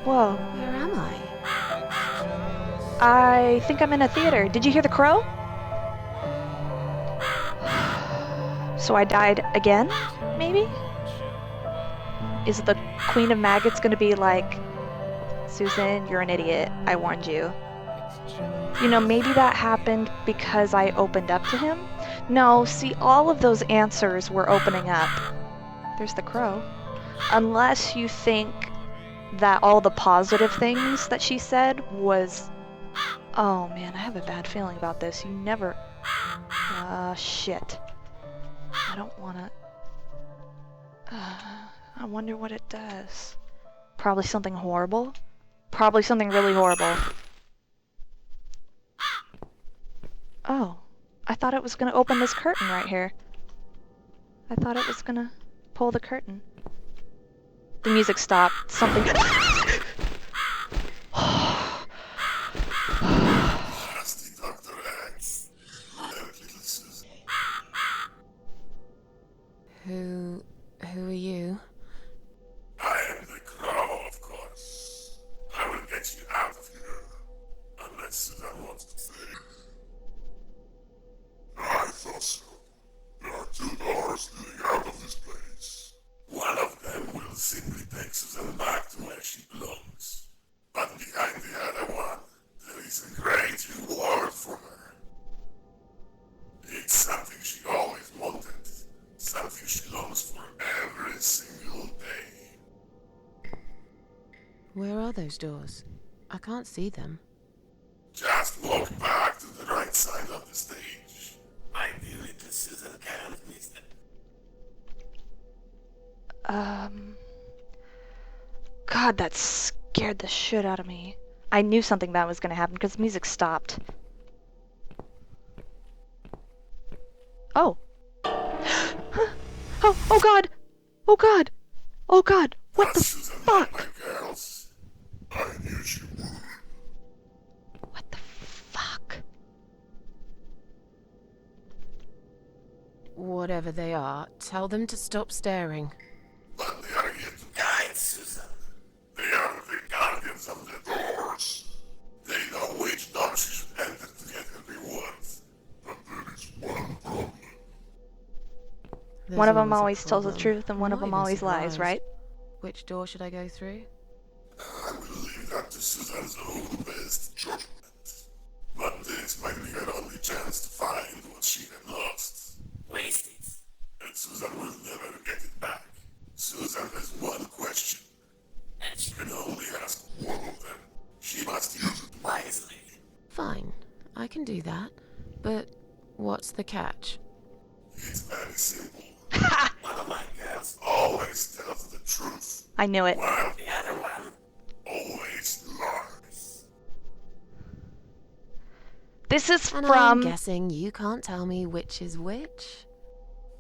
Whoa. Where am I? I think I'm in a theater. Did you hear the crow? So I died again? Maybe? Is the Queen of Maggots gonna be like, Susan, you're an idiot. I warned you. You know, maybe that happened because I opened up to him? No, see, all of those answers were opening up. There's the crow. Unless you think that all the positive things that she said was... Oh man, I have a bad feeling about this. You never... shit. I don't wanna... I wonder what it does. Probably something horrible? Probably something really horrible. Oh. I thought it was gonna open this curtain right here. I thought it was gonna pull the curtain. The music stopped. Something... Nasty Dr. X. Little Susan. Who are you? I am the Crow, of course. I will get you out of here. Unless Susan wants to stay. I thought so. There are two doors leading out of this place. One of them will simply take Susan back to where she belongs. But behind the other one, there is a great reward for her. It's something she always wanted. Something she longs for every single day. Where are those doors? I can't see them. Just walk back to the right side of the stage. Ideally, the Susan can't miss it. God, that scared the shit out of me. I knew something bad was gonna happen because the music stopped. Oh. Oh god! Oh god! Oh god! What the Susan like my fuck? girls. I knew she would. What the fuck? Whatever they are, tell them to stop staring. But they are here to guide Susan. They are the guardians of the doors. They know which door she should enter to get her rewards. But there is one problem. There's One of them always a always tells the problem. truth and I'm one of not them even always lies, surprised. right? Which door should I go through? I will leave that to Susan's own best judgment. But this might be her only chance to find what she had lost. Waste it. And Susan will never get it back. Susan has one question. And she can only ask one of them. She must use it wisely. Fine, I can do that. But what's the catch? It's very simple. One of my girls always tells the truth, I knew it. while the other one always lies. This is And I'm from... guessing you can't tell me which is which?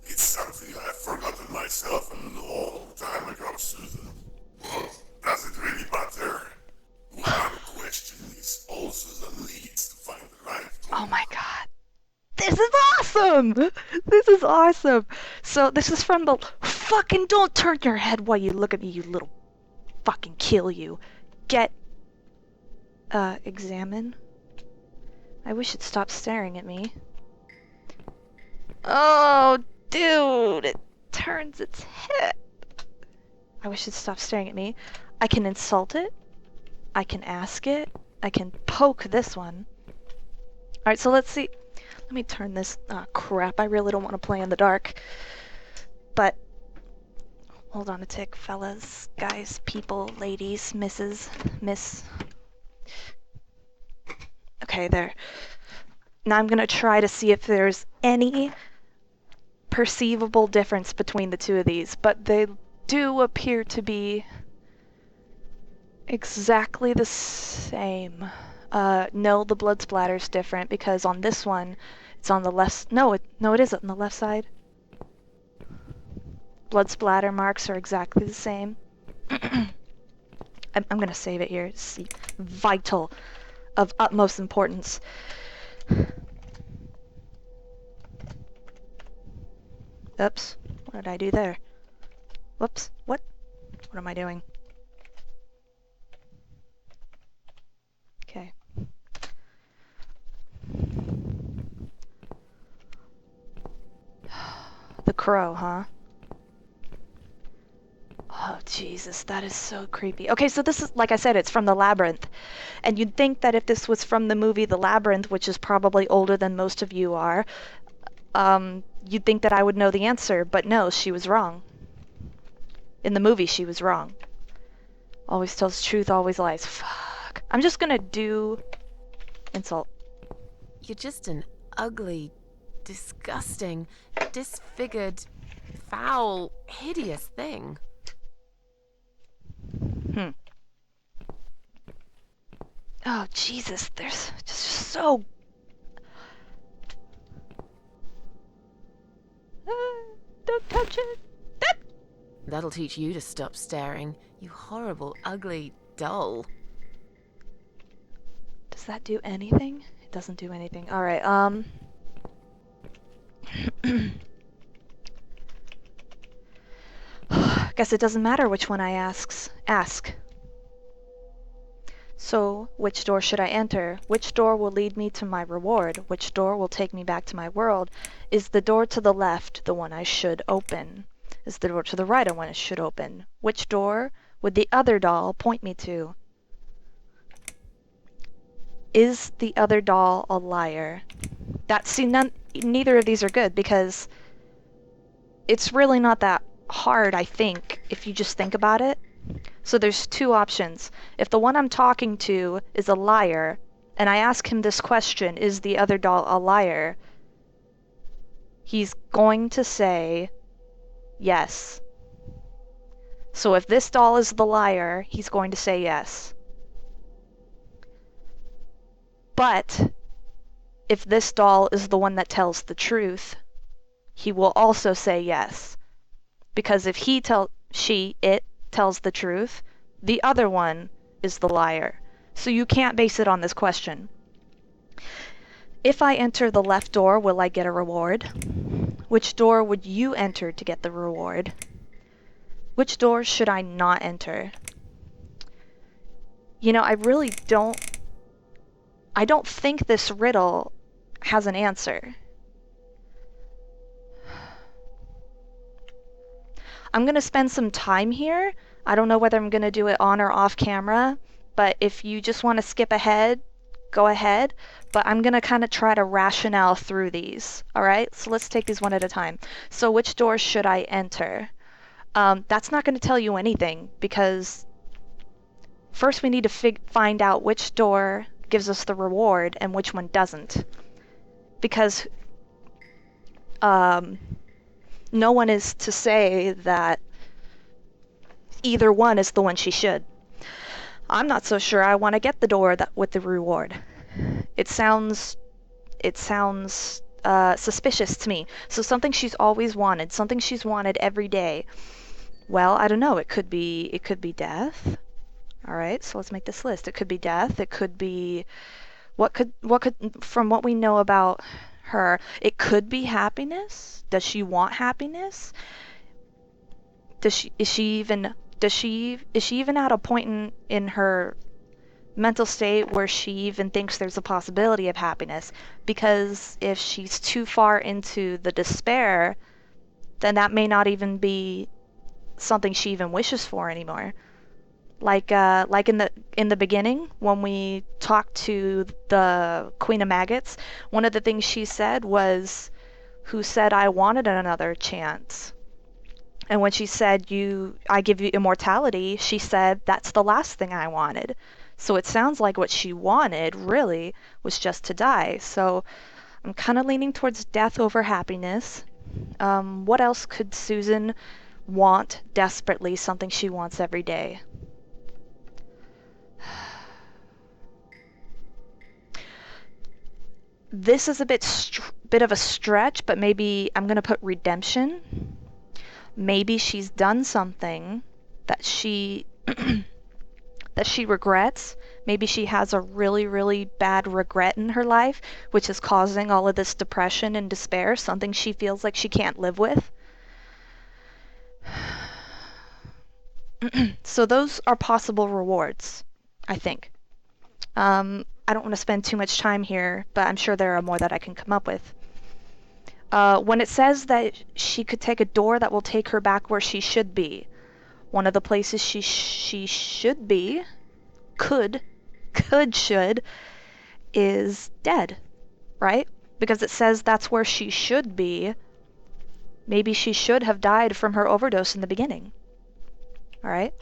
It's something I've forgotten myself a long time ago, Susan. But does it really matter? One question is all Susan needs to find the right Oh door. my god. This is awesome! This is awesome! So this is from the... Fucking don't turn your head while you look at me, you little... Fucking kill you. Get... examine? I wish it stopped staring at me. Oh, dude! It turns its head. I wish it stopped staring at me. I can insult it. I can ask it. I can poke this one. Alright, so let's see. Let me turn this... Oh, crap. I really don't want to play in the dark. But... Hold on a tick, fellas, guys, people, ladies, misses, miss... Okay, there. Now I'm gonna try to see if there's any perceivable difference between the two of these, but they do appear to be exactly the same. No, the blood splatter's different because on this one, it's on the left... No, it isn't on the left side. Blood splatter marks are exactly the same. I'm gonna save it here. It's vital, of utmost importance. Oops. What did I do there? Whoops. What? What am I doing? crow, huh? Oh, Jesus, that is so creepy. Okay, so this is, like I said, it's from The Labyrinth. And you'd think that if this was from the movie The Labyrinth, which is probably older than most of you are, you'd think that I would know the answer, but no, she was wrong. In the movie, she was wrong. Always tells truth, always lies. Fuck. I'm just gonna do insult. You're just an ugly, disgusting, disfigured, foul, hideous thing. Oh, Jesus, there's just so... don't touch it. That'll teach you to stop staring, you horrible, ugly doll. Does that do anything? It doesn't do anything. Alright, guess it doesn't matter which one I ask. So, which door should I enter? Which door will lead me to my reward? Which door will take me back to my world? Is the door to the left the one I should open? Is the door to the right the one I should open? Which door would the other doll point me to? Is the other doll a liar? Neither of these are good because it's really not that hard, I think, if you just think about it. So there's two options. If the one I'm talking to is a liar, and I ask him this question, is the other doll a liar? He's going to say yes. So if this doll is the liar, he's going to say yes. But if this doll is the one that tells the truth, he will also say yes. Because if it tells the truth, the other one is the liar. So you can't base it on this question. If I enter the left door, will I get a reward? Which door would you enter to get the reward? Which door should I not enter? You know, I don't think this riddle has an answer. I'm going to spend some time here. I don't know whether I'm going to do it on or off camera, but if you just want to skip ahead, go ahead. But I'm going to kind of try to rationale through these. All right, so let's take these one at a time. So which door should I enter? That's not going to tell you anything because first we need to find out which door gives us the reward and which one doesn't. Because no one is to say that either one is the one she should. I'm not so sure I want to get the door with the reward. It sounds suspicious to me. So something she's always wanted, something she's wanted every day. Well, I don't know. It could be death. All right, so let's make this list. It could be death. It could be what could from what we know about her, it could be happiness. Does she want happiness? Is she even at a point in her mental state where she even thinks there's a possibility of happiness? Because if she's too far into the despair, then that may not even be something she even wishes for anymore. Like in the beginning when we talked to the Queen of Maggots, one of the things she said was, "Who said I wanted another chance?" And when she said, I give you immortality, she said, that's the last thing I wanted. So it sounds like what she wanted, really, was just to die. So I'm kind of leaning towards death over happiness. What else could Susan want desperately, something she wants every day? This is a bit of a stretch, but maybe I'm going to put redemption. Maybe she's done something that she that she regrets. Maybe she has a really, really bad regret in her life, which is causing all of this depression and despair, something she feels like she can't live with. So those are possible rewards, I think. I don't want to spend too much time here, but I'm sure there are more that I can come up with. When it says that she could take a door that will take her back where she should be, one of the places she should be, should, is dead, right? Because it says that's where she should be. Maybe she should have died from her overdose in the beginning. All right?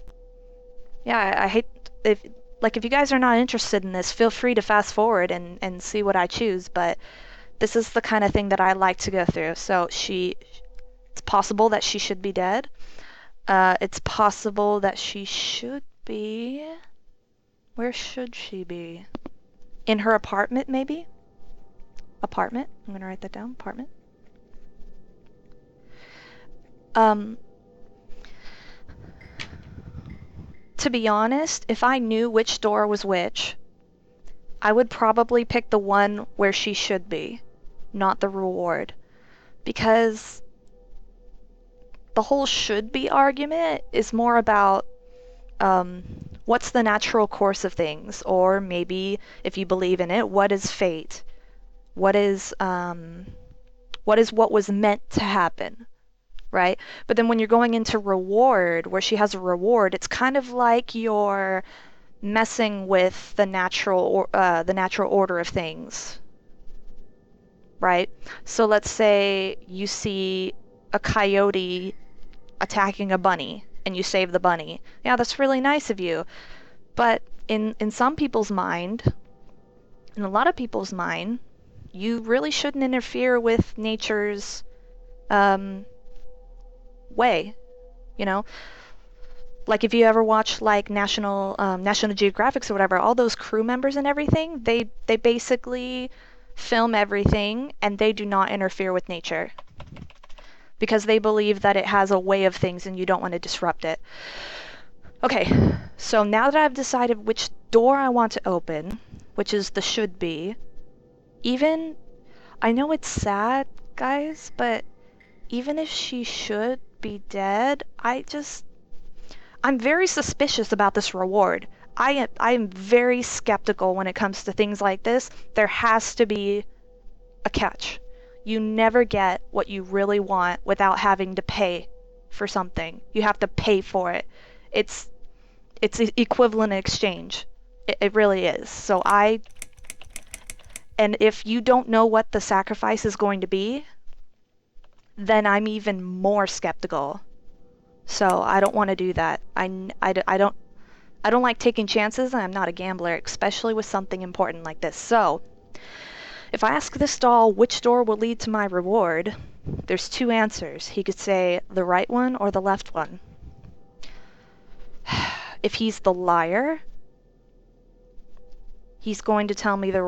Yeah, I hate if you guys are not interested in this, feel free to fast forward and see what I choose, but this is the kind of thing that I like to go through. So it's possible that she should be dead. It's possible that she should be. Where should she be? In her apartment, maybe? Apartment. I'm gonna write that down. Apartment. To be honest, if I knew which door was which, I would probably pick the one where she should be, not the reward. Because the whole should be argument is more about what's the natural course of things, or maybe if you believe in it, what is fate? What is what was meant to happen, right? But then when you're going into reward, where she has a reward, it's kind of like you're messing with the natural order of things, right? So let's say you see a coyote attacking a bunny and you save the bunny. Yeah, that's really nice of you. But in some people's mind, in a lot of people's mind, you really shouldn't interfere with nature's way, you know? Like if you ever watch like National Geographics or whatever, all those crew members and everything, they basically film everything and they do not interfere with nature because they believe that it has a way of things and you don't want to disrupt it. Okay, so now that I've decided which door I want to open, which is the should be, even, I know it's sad, guys, but even if she should be dead, I'm very suspicious about this reward. I am very skeptical when it comes to things like this. There has to be a catch. You never get what you really want without having to pay for something. You have to pay for it. It's equivalent exchange. It really is. And if you don't know what the sacrifice is going to be, then I'm even more skeptical. So I don't want to do that. I don't like taking chances. I'm not a gambler, especially with something important like this. So if I ask this doll which door will lead to my reward, there's two answers. He could say the right one or the left one. If he's the liar, he's going to tell me the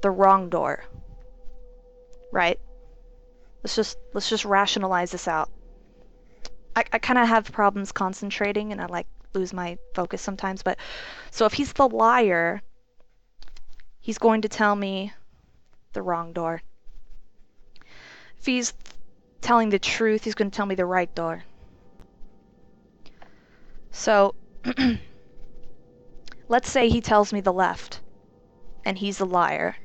wrong door. Right? Let's just rationalize this out. I kind of have problems concentrating and I like lose my focus sometimes, but so if he's the liar, he's going to tell me the wrong door. If he's telling the truth, he's going to tell me the right door. So let's say he tells me the left and he's the liar.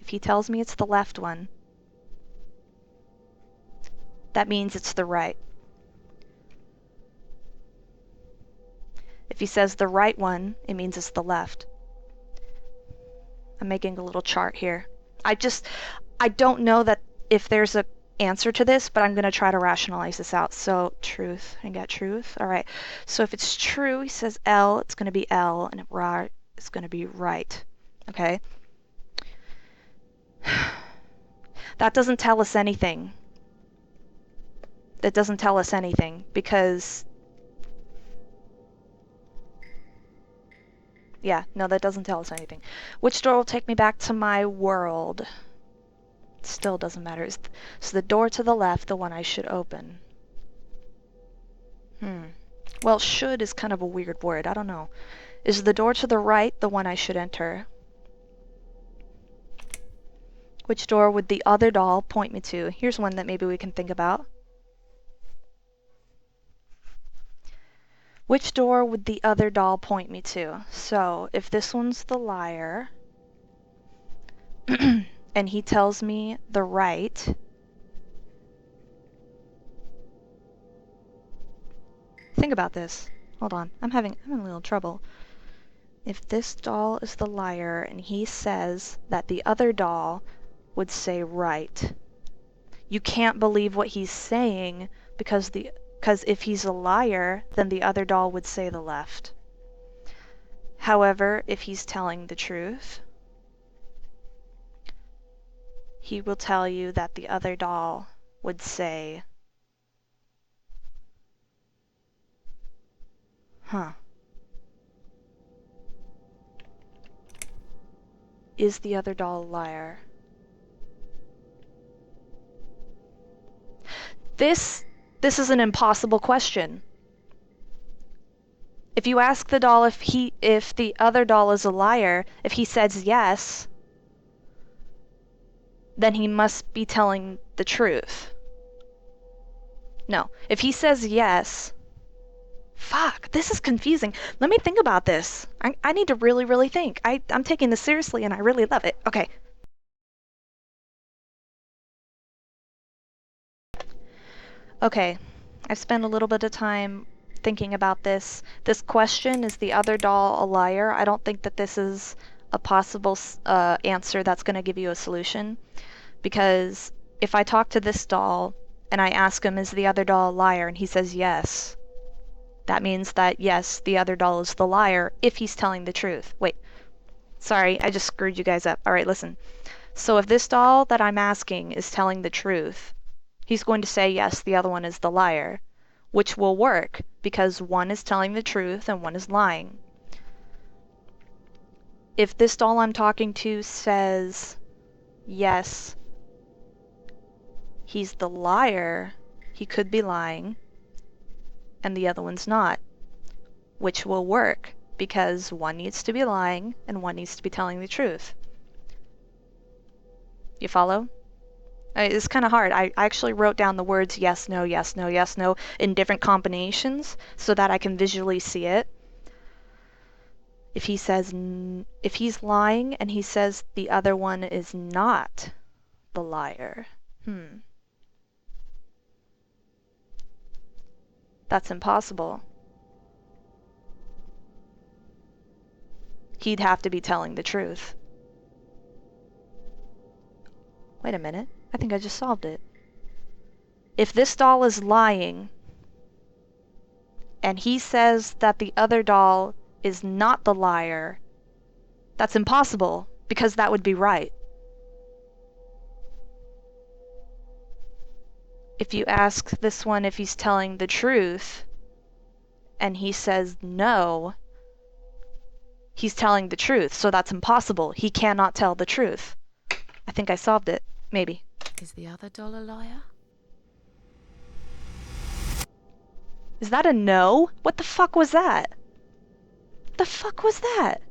If he tells me it's the left one, that means it's the right. If he says the right one, it means it's the left. I'm making a little chart here. I don't know that if there's an answer to this, but I'm going to try to rationalize this out. So truth, I got truth. All right. So if it's true, he says L, it's going to be L, and if right, it's going to be right. Okay. That doesn't tell us anything. It doesn't tell us anything because yeah, no, that doesn't tell us anything. Which door will take me back to my world? Still doesn't matter. So the door to the left, the one I should open. Well, should is kind of a weird word. I don't know. Is the door to the right the one I should enter? Which door would the other doll point me to? Here's one that maybe we can think about. Which door would the other doll point me to? So, if this one's the liar, and he tells me the right, think about this. Hold on, I'm having a little trouble. If this doll is the liar and he says that the other doll would say right, you can't believe what he's saying because if he's a liar, then the other doll would say the left. However, if he's telling the truth, he will tell you that the other doll would say, huh. Is the other doll a liar? This is an impossible question. If you ask the doll if the other doll is a liar, if he says yes, then he must be telling the truth. No, if he says yes, fuck, this is confusing. Let me think about this. I need to really, really think. I'm taking this seriously and I really love it. Okay. Okay, I've spent a little bit of time thinking about this. This question, is the other doll a liar? I don't think that this is a possible answer that's going to give you a solution. Because if I talk to this doll and I ask him, is the other doll a liar? And he says yes, that means that yes, the other doll is the liar if he's telling the truth. Wait, sorry, I just screwed you guys up. Alright, listen. So if this doll that I'm asking is telling the truth, he's going to say yes, the other one is the liar, which will work because one is telling the truth and one is lying. If this doll I'm talking to says yes, he's the liar, he could be lying, and the other one's not, which will work because one needs to be lying and one needs to be telling the truth. You follow? It's kind of hard. I actually wrote down the words yes, no, yes, no, yes, no in different combinations so that I can visually see it. If he says, if he's lying and he says the other one is not the liar, that's impossible. He'd have to be telling the truth. Wait a minute. I think I just solved it. If this doll is lying and he says that the other doll is not the liar, that's impossible because that would be right. If you ask this one if he's telling the truth and he says no, he's telling the truth, so that's impossible. He cannot tell the truth. I think I solved it. Maybe. Is the other doll a liar? Is that a no? What the fuck was that? What the fuck was that?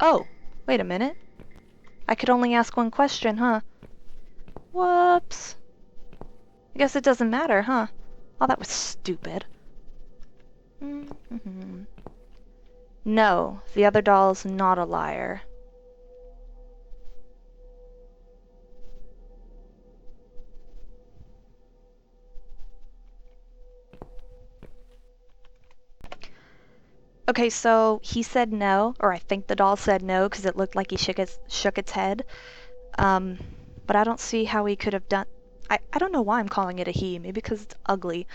Oh, wait a minute. I could only ask one question, huh? Whoops. I guess it doesn't matter, huh? Oh, that was stupid. No, the other doll's not a liar. Okay, so he said no, or I think the doll said no because it looked like he shook its head. But I don't see how he could have done. I don't know why I'm calling it a he. Maybe because it's ugly.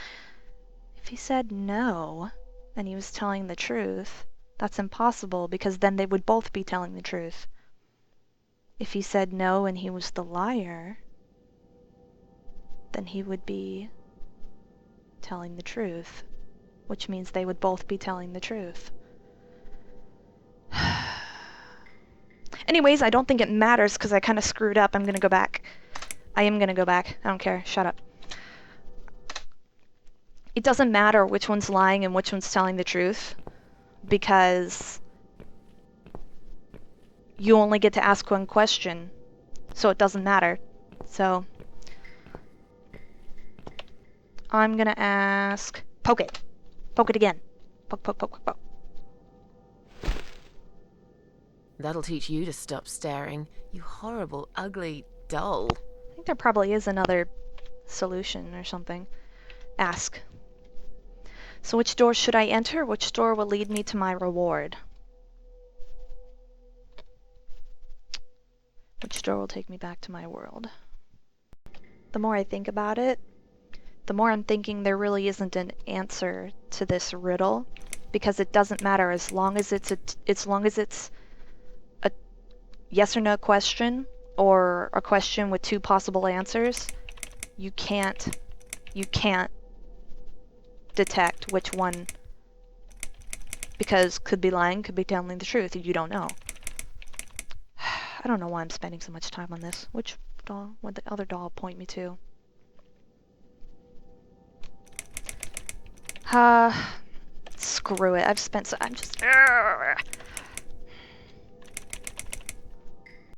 If he said no, and he was telling the truth, that's impossible because then they would both be telling the truth. If he said no and he was the liar, then he would be telling the truth, which means they would both be telling the truth. Anyways, I don't think it matters because I kind of screwed up. I'm gonna go back. I am gonna go back. I don't care. Shut up. It doesn't matter which one's lying and which one's telling the truth because you only get to ask one question, so it doesn't matter. So I'm gonna ask, poke it. Poke it again. Poke, poke, poke, poke, poke. That'll teach you to stop staring, you horrible, ugly doll. I think there probably is another solution or something. Ask. So which door should I enter? Which door will lead me to my reward? Which door will take me back to my world? The more I think about it, the more I'm thinking there really isn't an answer to this riddle, because it doesn't matter as long as it's a yes or no question or a question with two possible answers. You can't detect which one, because could be lying, could be telling the truth. You don't know. I don't know why I'm spending so much time on this. Which doll would the other doll point me to? Screw it. I'm just...